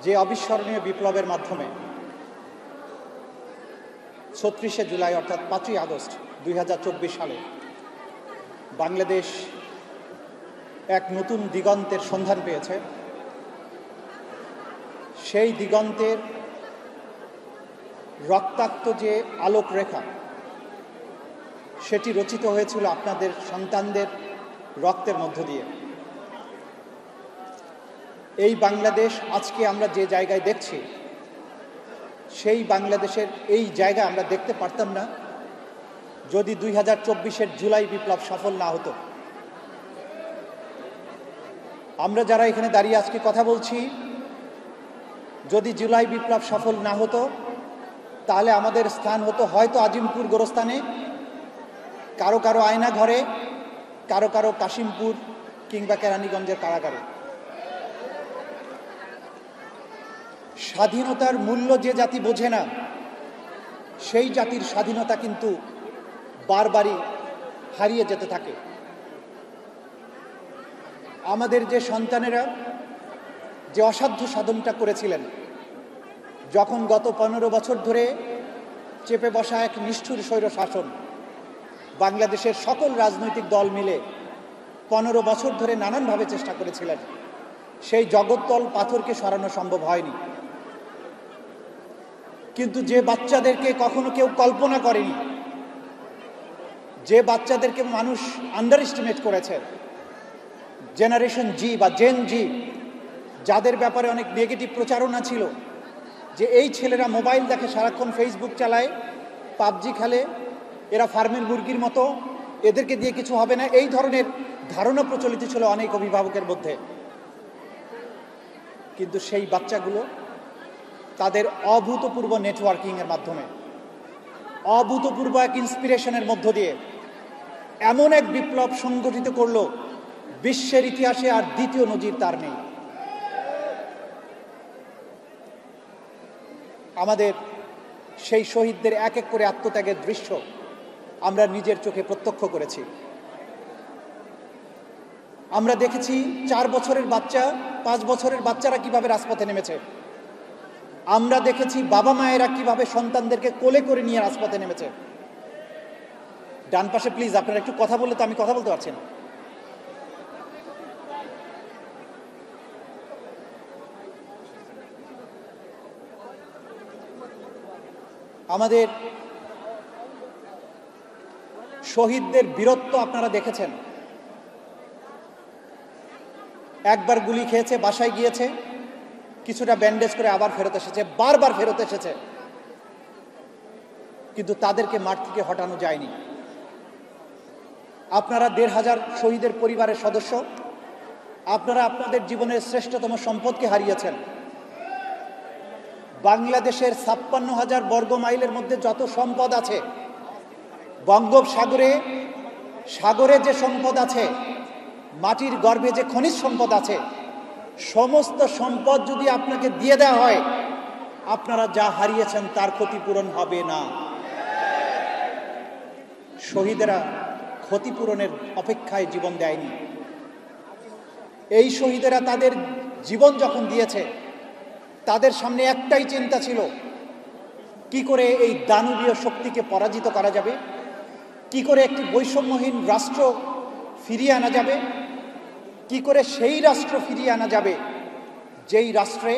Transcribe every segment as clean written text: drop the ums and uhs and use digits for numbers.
যে অবিস্মরণীয় বিপ্লবের মাধ্যমে ৩৬শে জুলাই অর্থাৎ ৫ই আগস্ট ২০২৪ সালে বাংলাদেশ এক নতুন দিগন্তের সন্ধান পেয়েছে, সেই দিগন্তের রক্তাক্ত যে আলোকরেখা সেটি রচিত হয়েছিল আপনাদের সন্তানদের রক্তের মধ্য দিয়ে। এই বাংলাদেশ আজকে আমরা যে জায়গায় দেখছি, সেই বাংলাদেশের এই জায়গা আমরা দেখতে পারতাম না যদি ২০২৪-এর জুলাই বিপ্লব সফল না হতো। আমরা যারা এখানে দাঁড়িয়ে আজকে কথা বলছি, যদি জুলাই বিপ্লব সফল না হতো তাহলে আমাদের স্থান হতো হয়তো আজিমপুর গোরস্থানে, কারো কারো আয়না ঘরে, কারো কারো কাশিমপুর কিংবা কেরানীগঞ্জের কারাগারে। স্বাধীনতার মূল্য যে জাতি বোঝে না, সেই জাতির স্বাধীনতা কিন্তু বারবারই হারিয়ে যেতে থাকে। আমাদের যে সন্তানেরা যে অসাধ্য সাধনটা করেছিলেন, যখন গত ১৫ বছর ধরে চেপে বসা এক নিষ্ঠুর স্বৈর শাসন বাংলাদেশের সকল রাজনৈতিক দল মিলে ১৫ বছর ধরে নানানভাবে চেষ্টা করেছিলেন, সেই জগত্তল পাথরকে সরানো সম্ভব হয়নি। কিন্তু যে বাচ্চাদেরকে কখনো কেউ কল্পনা করেনি, যে বাচ্চাদেরকে মানুষ আন্ডার এস্টিমেট করেছে, জেনারেশন জি বা জেন জি, যাদের ব্যাপারে অনেক নেগেটিভ প্রচারণা ছিল যে এই ছেলেরা মোবাইল দেখে, সারাক্ষণ ফেসবুক চালায়, পাবজি খেলে, এরা ফার্মের মুরগির মতো, এদেরকে দিয়ে কিছু হবে না, এই ধরনের ধারণা প্রচলিত ছিল অনেক অভিভাবকের মধ্যে। কিন্তু সেই বাচ্চাগুলো তাদের অভূতপূর্ব নেটওয়ার্কিংয়ের মাধ্যমে, অভূতপূর্ব এক ইন্সপিরেশনের মধ্য দিয়ে এমন এক বিপ্লব সংগঠিত করলো, বিশ্বের ইতিহাসে আর দ্বিতীয় নজির তার নেই। আমাদের সেই শহীদদের এক এক করে আত্মত্যাগের দৃশ্য আমরা নিজের চোখে প্রত্যক্ষ করেছি। আমরা দেখেছি ৪ বছরের বাচ্চা, ৫ বছরের বাচ্চারা কিভাবে রাজপথে নেমেছে। আমরা দেখেছি বাবা মায়েরা কিভাবে সন্তানদেরকে কোলে করে নিয়ে রাজপথে নেমেছে। ডান পাশে প্লিজ, আপনারা একটু কথা বললে তো আমি কথা বলতে পারছি না। আমাদের শহীদদের বীরত্ব আপনারা দেখেছেন। একবার গুলি খেয়েছে, বাসায় গিয়েছে, কিছুটা ব্যান্ডেজ করে আবার ফেরত এসেছে, বারবার ফেরত এসেছে, কিন্তু তাদেরকে মাঠ থেকে হটানো যায়নি। আপনারা ১৫০০ শহীদের পরিবারের সদস্য, আপনারা আপনাদের জীবনের শ্রেষ্ঠতম সম্পদকে হারিয়েছেন। বাংলাদেশের ৫৬,০০০ বর্গ মাইলের মধ্যে যত সম্পদ আছে, বঙ্গোপসাগরে, সাগরে যে সম্পদ আছে, মাটির গর্ভে যে খনিজ সম্পদ আছে, সমস্ত সম্পদ যদি আপনাকে দিয়ে দেওয়া হয়, আপনারা যা হারিয়েছেন তার ক্ষতিপূরণ হবে না। শহীদেরা ক্ষতিপূরণের অপেক্ষায় জীবন দেয়নি। এই শহীদেরা তাদের জীবন যখন দিয়েছে, তাদের সামনে একটাই চিন্তা ছিল, কি করে এই দানবীয় শক্তিকে পরাজিত করা যাবে, কি করে একটি বৈষম্যহীন রাষ্ট্র ফিরিয়ে আনা যাবে, কি করে সেই রাষ্ট্র ফিরিয়ে আনা যাবে যেই রাষ্ট্রে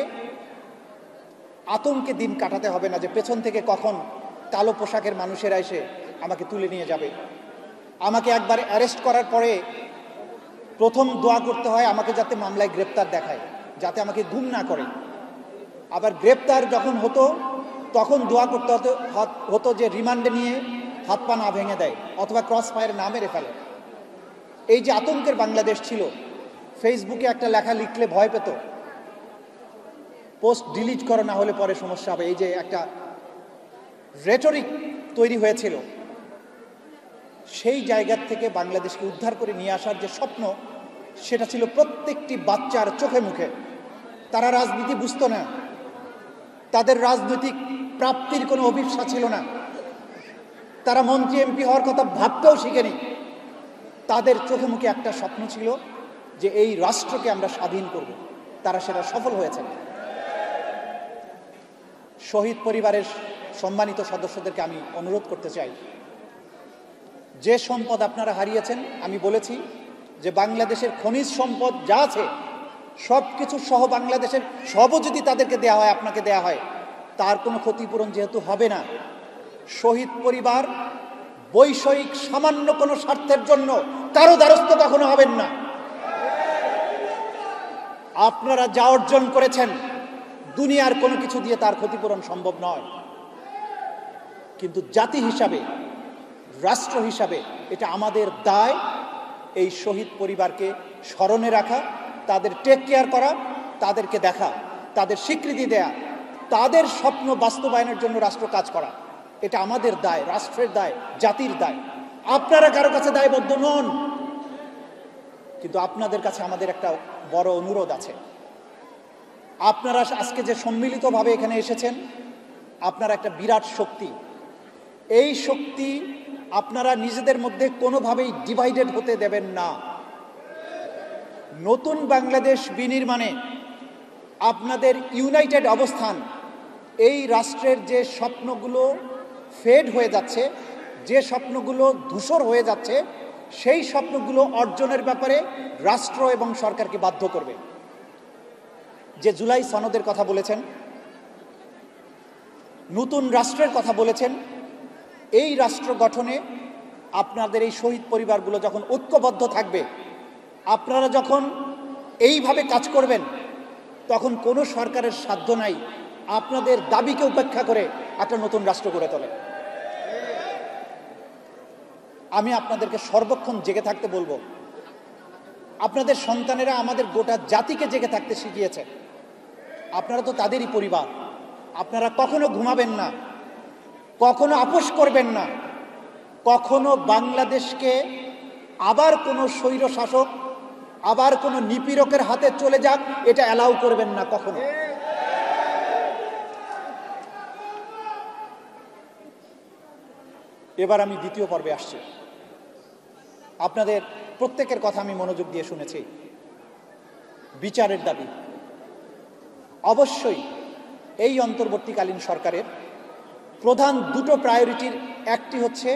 আতঙ্কে দিন কাটাতে হবে না যে পেছন থেকে কখন কালো পোশাকের মানুষেরা এসে আমাকে তুলে নিয়ে যাবে। আমাকে একবার অ্যারেস্ট করার পরে প্রথম দোয়া করতে হয় আমাকে যাতে মামলায় গ্রেপ্তার দেখায়, যাতে আমাকে গুম না করে। আবার গ্রেপ্তার যখন হতো তখন দোয়া করতে হতো যে রিমান্ডে নিয়ে হাত পা না ভেঙে দেয় অথবা ক্রস ফায়ারে না মেরে ফেলে। এই যে আতঙ্কের বাংলাদেশ ছিল, ফেসবুকে একটা লেখা লিখলে ভয় পেত, পোস্ট ডিলিট করো না হলে পরে সমস্যা হবে, এই যে একটা রেটরিক তৈরি হয়েছিল, সেই জায়গার থেকে বাংলাদেশকে উদ্ধার করে নিয়ে আসার যে স্বপ্ন, সেটা ছিল প্রত্যেকটি বাচ্চার চোখে মুখে। তারা রাজনীতি বুঝতো না, তাদের রাজনৈতিক প্রাপ্তির কোনো অভিপ্সা ছিল না, তারা মন্ত্রী এমপি হওয়ার কথা ভাবতেও শিখেনি। তাদের চোখে মুখে একটা স্বপ্ন ছিল যে এই রাষ্ট্রকে আমরা স্বাধীন করব। তারা সেটা সফল হয়েছে। শহীদ পরিবারের সম্মানিত সদস্যদেরকে আমি অনুরোধ করতে চাই, যে সম্পদ আপনারা হারিয়েছেন, আমি বলেছি যে বাংলাদেশের খনিজ সম্পদ যা আছে সব কিছু সহ বাংলাদেশের সবও যদি তাদেরকে দেওয়া হয়, আপনাকে দেওয়া হয়, তার কোনো ক্ষতিপূরণ যেহেতু হবে না, শহীদ পরিবার বৈষয়িক সামান্য কোনো স্বার্থের জন্য কারো দ্বারস্থ কখনো হবেন না। আপনারা যা অর্জন করেছেন দুনিয়ার কোনো কিছু দিয়ে তার ক্ষতিপূরণ সম্ভব নয়, কিন্তু জাতি হিসাবে, রাষ্ট্র হিসাবে এটা আমাদের দায় এই শহীদ পরিবারকে স্মরণে রাখা, তাদের টেক কেয়ার করা, তাদেরকে দেখা, তাদের স্বীকৃতি দেয়া, তাদের স্বপ্ন বাস্তবায়নের জন্য রাষ্ট্র কাজ করা। এটা আমাদের দায়, রাষ্ট্রের দায়, জাতির দায়। আপনারা কারো কাছে দায়বদ্ধ নন, কিন্তু আপনাদের কাছে আমাদের একটা বড় অনুরোধ আছে। আপনারা আজকে যে সম্মিলিতভাবে এখানে এসেছেন, আপনারা একটা বিরাট শক্তি। এই শক্তি আপনারা নিজেদের মধ্যে কোনোভাবেই ডিভাইডেড হতে দেবেন না। নতুন বাংলাদেশ বিনির্মাণে আপনাদের ইউনাইটেড অবস্থান এই রাষ্ট্রের যে স্বপ্নগুলো ফেড হয়ে যাচ্ছে, যে স্বপ্নগুলো ধূসর হয়ে যাচ্ছে, সেই স্বপ্নগুলো অর্জনের ব্যাপারে রাষ্ট্র এবং সরকারকে বাধ্য করবে। যে জুলাই সনদের কথা বলেছেন, নতুন রাষ্ট্রের কথা বলেছেন, এই রাষ্ট্র গঠনে আপনাদের এই শহীদ পরিবারগুলো যখন ঐক্যবদ্ধ থাকবে, আপনারা যখন এইভাবে কাজ করবেন, তখন কোনো সরকারের সাধ্য নাই আপনাদের দাবিকে উপেক্ষা করে একটা নতুন রাষ্ট্র গড়ে তোলে। আমি আপনাদেরকে সর্বক্ষণ জেগে থাকতে বলবো। আপনাদের সন্তানেরা আমাদের গোটা জাতিকে জেগে থাকতে শিখিয়েছে। আপনারা তো তাদেরই পরিবার। আপনারা কখনো ঘুমাবেন না, কখনো আপোষ করবেন না, কখনো বাংলাদেশকে আবার কোনো স্বৈর শাসক, আবার কোনো নিপীড়কের হাতে চলে যাক, এটা অ্যালাউ করবেন না কখনো। এবার আমি দ্বিতীয় পর্বে আসছি। আপনাদের প্রত্যেকের কথা আমি মনোযোগ দিয়ে শুনেছি। বিচারের দাবি অবশ্যই এই অন্তর্বর্তীকালীন সরকারের প্রধান দুটো প্রায়োরিটির একটি হচ্ছে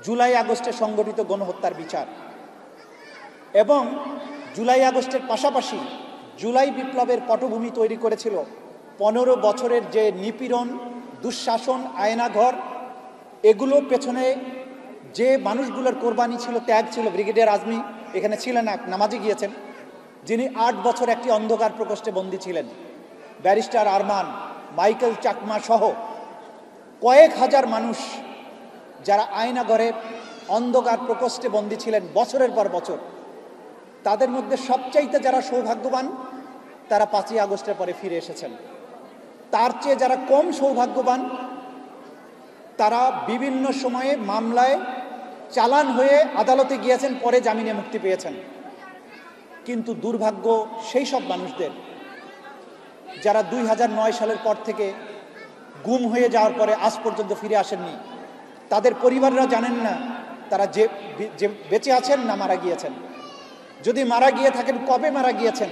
জুলাই আগস্টে সংগঠিত গণহত্যার বিচার, এবং জুলাই আগস্টের পাশাপাশি জুলাই বিপ্লবের পটভূমি তৈরি করেছিল 15 বছরের যে নিপীড়ন, দুঃশাসন, আয়নাঘর, এগুলো পেছনে যে মানুষগুলোর কোরবানি ছিল, ত্যাগ ছিল। ব্রিগেডিয়ার আজমি এখানে ছিলেন, নামাজে গিয়েছেন, যিনি 8 বছর একটি অন্ধকার প্রকোষ্ঠে বন্দী ছিলেন। ব্যারিস্টার আরমান, মাইকেল চাকমা সহ কয়েক হাজার মানুষ যারা আয়নাঘরে অন্ধকার প্রকোষ্ঠে বন্দী ছিলেন বছরের পর বছর, তাদের মধ্যে সবচাইতে যারা সৌভাগ্যবান তারা 5ই আগস্টের পরে ফিরে এসেছেন। তার চেয়ে যারা কম সৌভাগ্যবান তারা বিভিন্ন সময়ে মামলায় চালান হয়ে আদালতে গিয়েছেন, পরে জামিনে মুক্তি পেয়েছেন। কিন্তু দুর্ভাগ্য সেই সব মানুষদের যারা 2009 সালের পর থেকে গুম হয়ে যাওয়ার পরে আজ পর্যন্ত ফিরে আসেননি। তাদের পরিবাররা জানেন না তারা যে বেঁচে আছেন না মারা গিয়েছেন। যদি মারা গিয়ে থাকেন কবে মারা গিয়েছেন,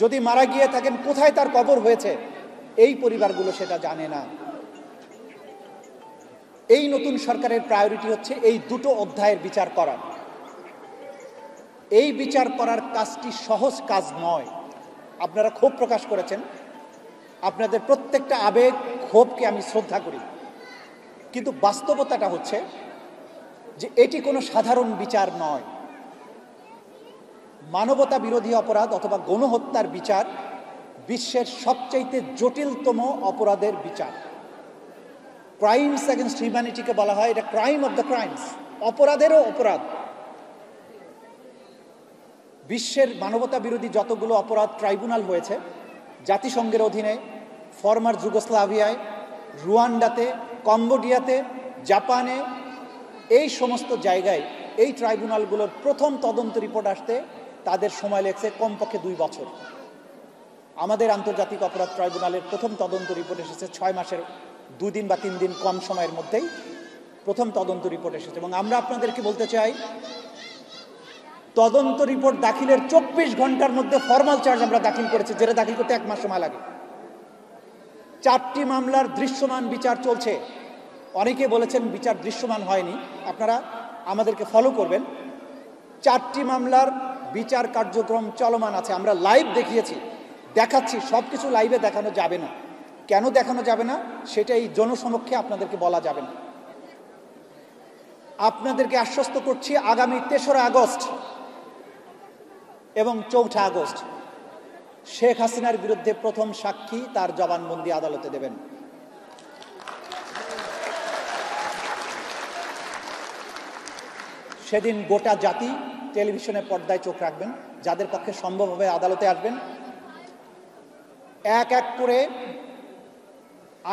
যদি মারা গিয়ে থাকেন কোথায় তার কবর হয়েছে, এই পরিবারগুলো সেটা জানে না। এই নতুন সরকারের প্রায়োরিটি হচ্ছে এই দুটো অধ্যায়ের বিচার করা। এই বিচার করার কাজটি সহজ কাজ নয়। আপনারা ক্ষোভ প্রকাশ করেছেন, আপনাদের প্রত্যেকটা আবেগ, ক্ষোভকে আমি শ্রদ্ধা করি, কিন্তু বাস্তবতাটা হচ্ছে যে এটি কোনো সাধারণ বিচার নয়। মানবতা বিরোধী অপরাধ অথবা গণহত্যার বিচার বিশ্বের সবচাইতে জটিলতম অপরাধের বিচার। ক্রাইমস এগেনস্ট হিউম্যানিটিকে বলা হয় এটা ক্রাইম অফ দ্য ক্রাইমস, অপরাধেরও অপরাধ। বিশ্বের মানবতা বিরোধী যতগুলো অপরাধ ট্রাইব্যুনাল হয়েছে জাতিসংঘের অধীনে, ফরমার যুগোস্লাভিয়ায়, রুয়ান্ডাতে, কম্বোডিয়াতে, জাপানে, এই সমস্ত জায়গায় এই ট্রাইব্যুনালগুলোর প্রথম তদন্ত রিপোর্ট আসতে তাদের সময় লেগেছে কমপক্ষে 2 বছর। আমাদের আন্তর্জাতিক অপরাধ ট্রাইব্যুনালের প্রথম তদন্ত রিপোর্ট এসেছে 6 মাসের 2 দিন বা 3 দিন কম সময়ের মধ্যেই প্রথম তদন্ত রিপোর্ট এসেছে। এবং আমরা আপনাদেরকে বলতে চাই, তদন্ত রিপোর্ট দাখিলের 24 ঘন্টার মধ্যে ফর্মাল চার্জ আমরা দাখিল করেছি, যেটা দাখিল করতে 1 মাস সময় লাগে। 4টি মামলার দৃশ্যমান বিচার চলছে। অনেকে বলেছেন বিচার দৃশ্যমান হয়নি, আপনারা আমাদেরকে ফলো করবেন। 4টি মামলার বিচার কার্যক্রম চলমান আছে। আমরা লাইভ দেখিয়েছি, দেখাচ্ছি। সব কিছু লাইভে দেখানো যাবে না। কেন দেখানো যাবে না সেটা এই জনসমক্ষে আপনাদেরকে বলা যাবে না। আপনাদেরকে আশ্বস্ত করছি, আগামী 3রা আগস্ট এবং 4ঠা আগস্ট শেখ হাসিনার বিরুদ্ধে প্রথম সাক্ষী তার জবানবন্দি আদালতে দেবেন। সেদিন গোটা জাতি টেলিভিশনের পর্দায় চোখ রাখবেন। যাদের পক্ষে সম্ভব হবে আদালতে আসবেন। এক এক করে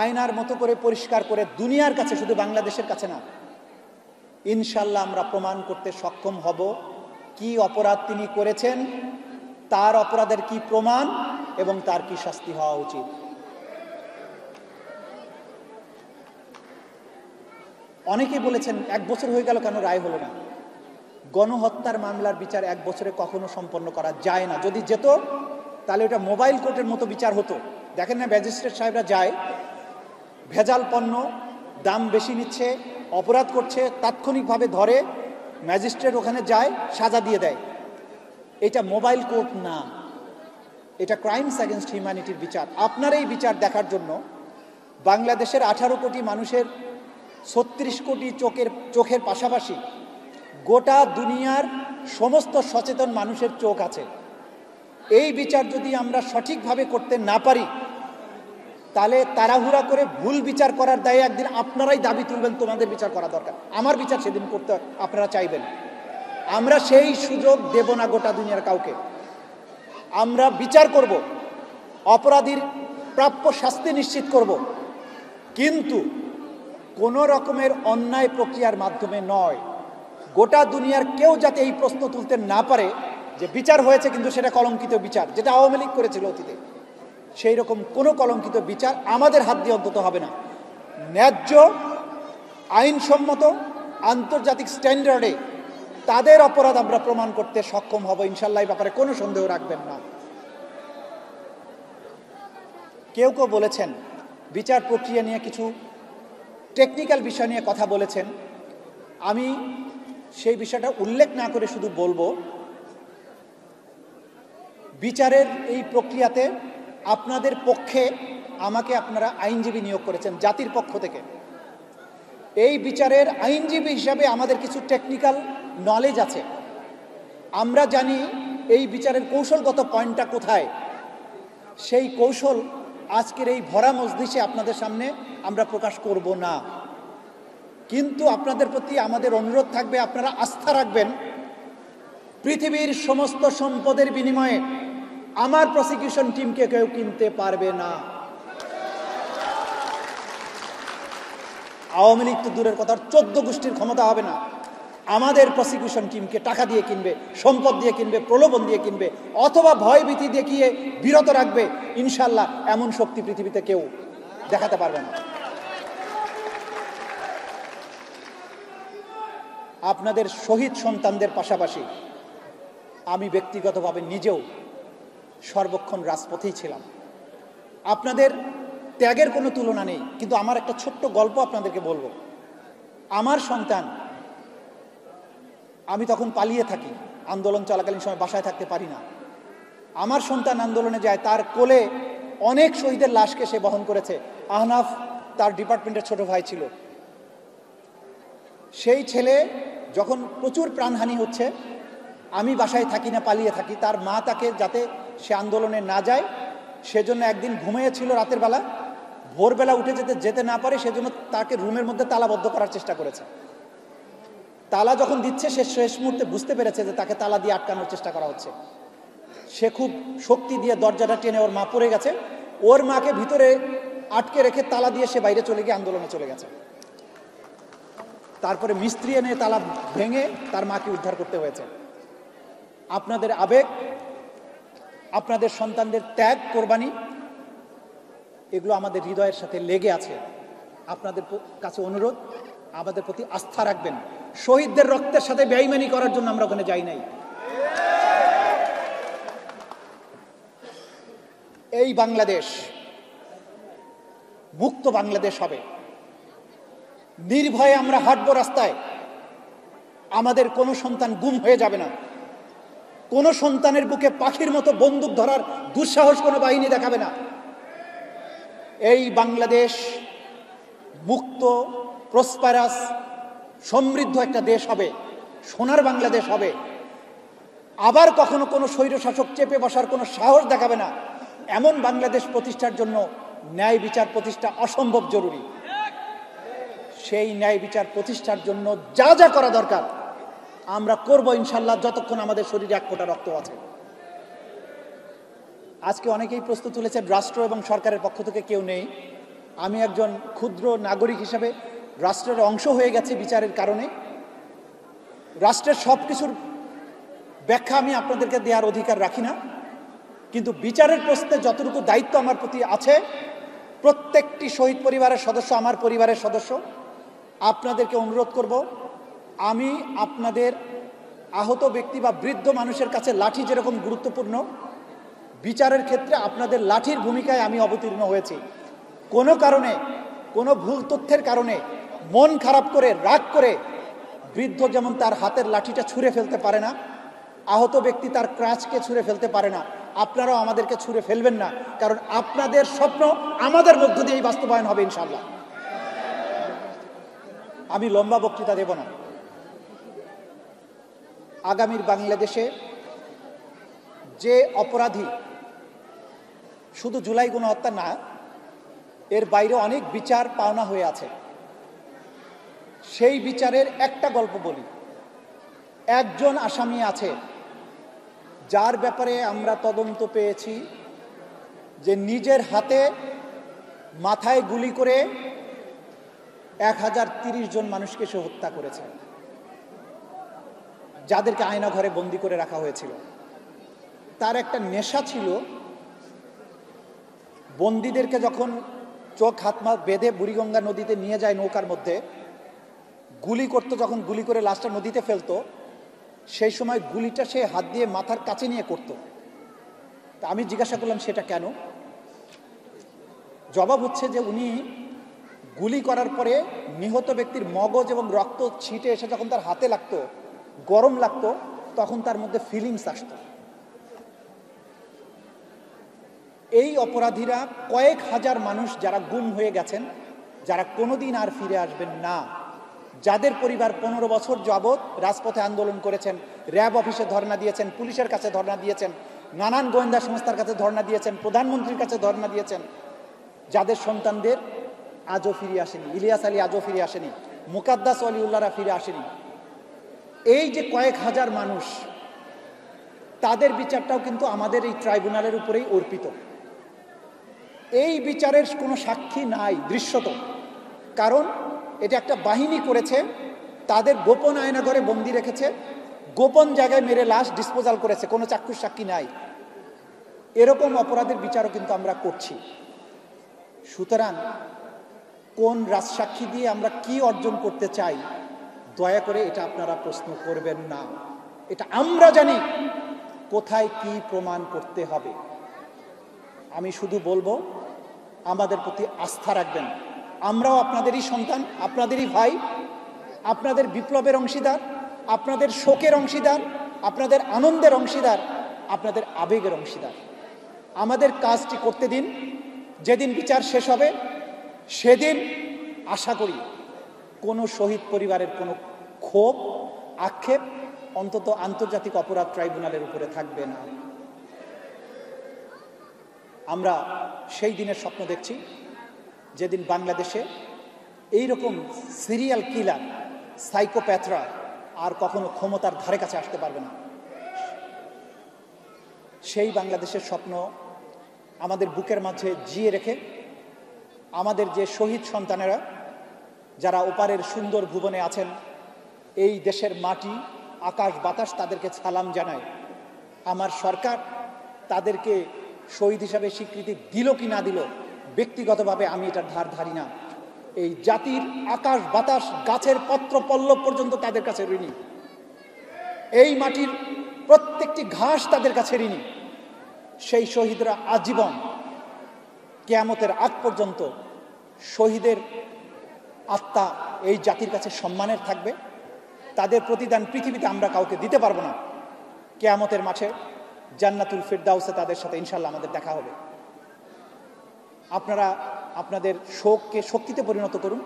আয়নার মতো করে পরিষ্কার করে দুনিয়ার কাছে, শুধু বাংলাদেশের কাছে না, ইনশাল্লাহ আমরা প্রমাণ করতে সক্ষম হব কি অপরাধ তিনি করেছেন, তার অপরাধের কি প্রমাণ এবং তার কি শাস্তি হওয়া উচিত। অনেকেই বলেছেন 1 বছর হয়ে গেল কেন রায় হলো না। গণহত্যার মামলার বিচার 1 বছরে কখনো সম্পন্ন করা যায় না। যদি যেত তাহলে ওটা মোবাইল কোর্টের মতো বিচার হতো। দেখেন না, ম্যাজিস্ট্রেট সাহেবরা যায়, ভেজাল পণ্য, দাম বেশি নিচ্ছে, অপরাধ করছে, তাৎক্ষণিকভাবে ধরে, ম্যাজিস্ট্রেট ওখানে যায়, সাজা দিয়ে দেয়। এটা মোবাইল কোর্ট না, এটা ক্রাইমস অ্যাগেনস্ট হিউম্যানিটির বিচার। আপনার এই বিচার দেখার জন্য বাংলাদেশের 18 কোটি মানুষের 36 কোটি চোখের পাশাপাশি গোটা দুনিয়ার সমস্ত সচেতন মানুষের চোখ আছে। এই বিচার যদি আমরা সঠিকভাবে করতে না পারি, তাহলে তাড়াহুড়া করে ভুল বিচার করার দায়ে একদিন আপনারাই দাবি তুলবেন তোমাদের বিচার করা দরকার, আমার বিচার সেদিন করতে আপনারা চাইবেন। আমরা সেই সুযোগ দেব না গোটা দুনিয়ার কাউকে। আমরা বিচার করব, অপরাধীর প্রাপ্য শাস্তি নিশ্চিত করব, কিন্তু কোনো রকমের অন্যায় প্রক্রিয়ার মাধ্যমে নয়। গোটা দুনিয়ার কেউ যাতে এই প্রশ্ন তুলতে না পারে যে বিচার হয়েছে কিন্তু সেটা কলঙ্কিত বিচার, যেটা আওয়ামী লীগ করেছিল অতীতে, সেই রকম কোনো কলঙ্কিত বিচার আমাদের হাত দিয়ে অন্তত হবে না। ন্যায্য, আইনসম্মত, আন্তর্জাতিক স্ট্যান্ডার্ডে তাদের অপরাধ আমরা প্রমাণ করতে সক্ষম হব ইনশাল্লাহ, এই ব্যাপারে কোনো সন্দেহ রাখবেন না। কেউ কেউ বলেছেন বিচার প্রক্রিয়া নিয়ে কিছু টেকনিক্যাল বিষয় নিয়ে কথা বলেছেন। আমি সেই বিষয়টা উল্লেখ না করে শুধু বলবো, বিচারের এই প্রক্রিয়াতে আপনাদের পক্ষে আমাকে আপনারা আইনজীবী নিয়োগ করেছেন জাতির পক্ষ থেকে। এই বিচারের আইনজীবী হিসাবে আমাদের কিছু টেকনিক্যাল নলেজ আছে। আমরা জানি এই বিচারের কৌশলগত পয়েন্টটা কোথায়। সেই কৌশল আজকের এই ভরা মজলিসে আপনাদের সামনে আমরা প্রকাশ করব না, কিন্তু আপনাদের প্রতি আমাদের অনুরোধ থাকবে, আপনারা আস্থা রাখবেন। পৃথিবীর সমস্ত সম্পদের বিনিময়ে আমার প্রসিকিউশন টিমকে কেউ কিনতে পারবে না। আওয়ামী লীগ তো দূরের কথা, 14 গোষ্ঠীর ক্ষমতা হবে না আমাদের প্রসিকিউশন টিমকে টাকা দিয়ে কিনবে, সম্পদ দিয়ে কিনবে, প্রলোভন দিয়ে কিনবে, অথবা ভয়ভীতি দেখিয়ে বিরত রাখবে। ইনশাল্লাহ এমন শক্তি পৃথিবীতে কেউ দেখাতে পারবে না। আপনাদের শহীদ সন্তানদের পাশাপাশি আমি ব্যক্তিগতভাবে নিজেও সর্বক্ষণ রাজপথেই ছিলাম। আপনাদের ত্যাগের কোনো তুলনা নেই, কিন্তু আমার একটা ছোট্ট গল্প আপনাদেরকে বলবো। আমার সন্তান, আমি তখন পালিয়ে থাকি, আন্দোলন চলাকালীন সময় বাসায় থাকতে পারি না। আমার সন্তান আন্দোলনে যায়, তার কোলে অনেক শহীদের লাশকে সে বহন করেছে। আহনাফ তার ডিপার্টমেন্টের ছোট ভাই ছিল। সেই ছেলে যখন প্রচুর প্রাণহানি হচ্ছে, আমি বাসায় থাকি না, পালিয়ে থাকি। তার মা তাকে যাতে সে আন্দোলনে না যায় সেজন্য একদিন ঘুমিয়েছিল রাতের বেলা, ভোরবেলা উঠে যেতে না পারে সেজন্য তাকে রুমের মধ্যে তালাবদ্ধ করার চেষ্টা করেছে। তালা যখন দিচ্ছে সে শেষ মুহূর্তে বুঝতে পেরেছে যে তাকে তালা দিয়ে আটকানোর চেষ্টা করা হচ্ছে। সে খুব শক্তি দিয়ে দরজাটা টেনে, ওর মা পড়ে গেছে, ওর মাকে ভিতরে আটকে রেখে তালা দিয়ে সে বাইরে চলে গিয়ে আন্দোলনে চলে গেছে। তারপরে মিস্ত্রি এনে তালা ভেঙে তার মাকে উদ্ধার করতে হয়েছে। আপনাদের আবেগ, আপনাদের সন্তানদের ত্যাগ, কোরবানি, এগুলো আমাদের হৃদয়ের সাথে লেগে আছে। আপনাদের কাছে অনুরোধ, আমাদের প্রতি আস্থা রাখবেন। শহীদদের রক্তের সাথে বেঈমানি করার জন্য আমরা ওখানে যাই নাই। এই বাংলাদেশ মুক্ত বাংলাদেশ হবে। নির্ভয়ে আমরা হাঁটবো রাস্তায়, আমাদের কোনো সন্তান গুম হয়ে যাবে না, কোনো সন্তানের বুকে পাখির মতো বন্দুক ধরার দুঃসাহস কোনো বাহিনী দেখাবে না। এই বাংলাদেশ মুক্ত, প্রসপারাস, সমৃদ্ধ একটা দেশ হবে, সোনার বাংলাদেশ হবে। আবার কখনো কোনো স্বৈরশাসক চেপে বসার কোনো সাহস দেখাবে না। এমন বাংলাদেশ প্রতিষ্ঠার জন্য ন্যায় বিচার প্রতিষ্ঠা অসম্ভব জরুরি। সেই ন্যায় বিচার প্রতিষ্ঠার জন্য যা যা করা দরকার আমরা করব ইনশাল্লাহ, যতক্ষণ আমাদের শরীরে এক ফোঁটা রক্ত আছে। আজকে অনেকেই প্রশ্ন তুলেছেন রাষ্ট্র এবং সরকারের পক্ষ থেকে কেউ নেই। আমি একজন ক্ষুদ্র নাগরিক হিসেবে রাষ্ট্রের অংশ হয়ে গেছি বিচারের কারণে। রাষ্ট্রের সব কিছুর ব্যাখ্যা আমি আপনাদেরকে দেওয়ার অধিকার রাখি না, কিন্তু বিচারের প্রশ্নে যতটুকু দায়িত্ব আমার প্রতি আছে, প্রত্যেকটি শহীদ পরিবারের সদস্য আমার পরিবারের সদস্য, আপনাদেরকে অনুরোধ করব, আমি আপনাদের আহত ব্যক্তি বা বৃদ্ধ মানুষের কাছে লাঠি যেরকম গুরুত্বপূর্ণ, বিচারের ক্ষেত্রে আপনাদের লাঠির ভূমিকায় আমি অবতীর্ণ হয়েছি। কোনো কারণে, কোনো ভুল তথ্যের কারণে মন খারাপ করে, রাগ করে বৃদ্ধ যেমন তার হাতের লাঠিটা ছুঁড়ে ফেলতে পারে না, আহত ব্যক্তি তার ক্রাচকে ছুঁড়ে ফেলতে পারে না, আপনারাও আমাদেরকে ছুঁড়ে ফেলবেন না, কারণ আপনাদের স্বপ্ন আমাদের মধ্য দিয়েই বাস্তবায়ন হবে ইনশাল্লাহ। আমি লম্বা বক্তৃতা দেব না। আগামীর বাংলাদেশে যে অপরাধী, শুধু জুলাই গণহত্যা না, এর বাইরে অনেক বিচার পাওনা হয়ে আছে, সেই বিচারের একটা গল্প বলি। একজন আসামি আছে যার ব্যাপারে আমরা তদন্ত পেয়েছি যে নিজের হাতে মাথায় গুলি করে 1030 জন মানুষকে সে হত্যা করেছে, যাদেরকে আয়না ঘরে বন্দি করে রাখা হয়েছিল। তার একটা নেশা ছিল, বন্দীদেরকে যখন চোখ হাত পা বেঁধে বুড়িগঙ্গা নদীতে নিয়ে যায় নৌকার মধ্যে, গুলি করতো, যখন গুলি করে লাশটা নদীতে ফেলতো, সেই সময় গুলিটা সে হাত দিয়ে মাথার কাছে নিয়ে করত। তা আমি জিজ্ঞাসা করলাম সেটা কেন? জবাব হচ্ছে যে উনি গুলি করার পরে নিহত ব্যক্তির মগজ এবং রক্ত ছিটে এসে যখন তার হাতে লাগতো, গরম লাগতো, তখন তার মধ্যে ফিলিংস আসতো। এই অপরাধীরা কয়েক হাজার মানুষ যারা গুম হয়ে গেছেন, যারা কোনোদিন আর ফিরে আসবেন না, যাদের পরিবার 15 বছর যাবৎ রাজপথে আন্দোলন করেছেন, র্যাব অফিসে ধর্ণা দিয়েছেন, পুলিশের কাছে ধর্ণা দিয়েছেন, নানান গোয়েন্দা সংস্থার কাছে ধর্ণা দিয়েছেন, প্রধানমন্ত্রীর কাছে ধর্ণা দিয়েছেন, যাদের সন্তানদের আজও ফিরে আসেনি, ইলিয়াস আলী আজও ফিরে আসেনি, মুকাদ্দাস ওয়ালিউল্লাহরা ফিরে আসেনি। এই যে কয়েক হাজার মানুষ, তাদের বিচারটাও কিন্তু আমাদের এই ট্রাইব্যুনালের উপরেই অর্পিত। এই বিচারের কোনো সাক্ষী নাই দৃশ্যত, কারণ এটা একটা বাহিনী করেছে, তাদের গোপন আয়নাঘরে বন্দি রেখেছে, গোপন জায়গায় মেরে লাশ ডিসপোজাল করেছে, কোনো চাক্ষুষ সাক্ষী নাই। এরকম অপরাধের বিচারও কিন্তু আমরা করছি। সুতরাং কোন রাজসাক্ষী দিয়ে আমরা কি অর্জন করতে চাই, দয়া করে এটা আপনারা প্রশ্ন করবেন না। এটা আমরা জানি কোথায় কি প্রমাণ করতে হবে। আমি শুধু বলবো, আমাদের প্রতি আস্থা রাখবেন। আমরাও আপনাদেরই সন্তান, আপনাদেরই ভাই, আপনাদের বিপ্লবের অংশীদার, আপনাদের শোকের অংশীদার, আপনাদের আনন্দের অংশীদার, আপনাদের আবেগের অংশীদার। আমাদের কাজটি করতে দিন। যেদিন বিচার শেষ হবে সেদিন আশা করি কোনো শহীদ পরিবারের কোনো ক্ষোভ, আক্ষেপ অন্তত আন্তর্জাতিক অপরাধ ট্রাইব্যুনালের উপরে থাকবে না। আমরা সেই দিনের স্বপ্ন দেখছি যেদিন বাংলাদেশে এইরকম সিরিয়াল কিলার, সাইকোপ্যাথরা আর কখনো ক্ষমতার ধারে কাছে আসতে পারবে না। সেই বাংলাদেশের স্বপ্ন আমাদের বুকের মাঝে জিয়ে রেখে আমাদের যে শহীদ সন্তানেরা যারা ওপারের সুন্দর ভুবনে আছেন, এই দেশের মাটি, আকাশ, বাতাস তাদেরকে সালাম জানায়। আমার সরকার তাদেরকে শহীদ হিসাবে স্বীকৃতি দিল কি না দিল, ব্যক্তিগতভাবে আমি এটার ধার ধারি না। এই জাতির আকাশ, বাতাস, গাছের পত্র পল্লব পর্যন্ত তাদের কাছে ঋণী। এই মাটির প্রত্যেকটি ঘাস তাদের কাছে ঋণী। সেই শহীদরা আজীবন কিয়ামতের আগ পর্যন্ত শহীদের আত্মা এই জাতির কাছে সম্মানের থাকবে। তাদের প্রতিদান পৃথিবীতে আমরা কাউকে দিতে পারবো না। কিয়ামতের মাঠে জান্নাতুল ফিরদাউসে তাদের সাথে ইনশাআল্লাহ আমাদের দেখা হবে। আপনারা আপনাদের শোককে শক্তিতে পরিণত করুন।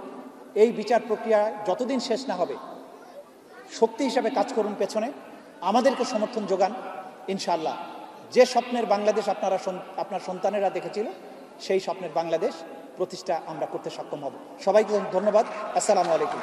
এই বিচার প্রক্রিয়া যতদিন শেষ না হবে শক্তি হিসাবে কাজ করুন, পেছনে আমাদেরকে সমর্থন যোগান। ইনশাআল্লাহ যে স্বপ্নের বাংলাদেশ আপনার সন্তানেরা দেখেছিল সেই স্বপ্নের বাংলাদেশ প্রতিষ্ঠা আমরা করতে সক্ষম হব। সবাইকে ধন্যবাদ। আসসালামু আলাইকুম।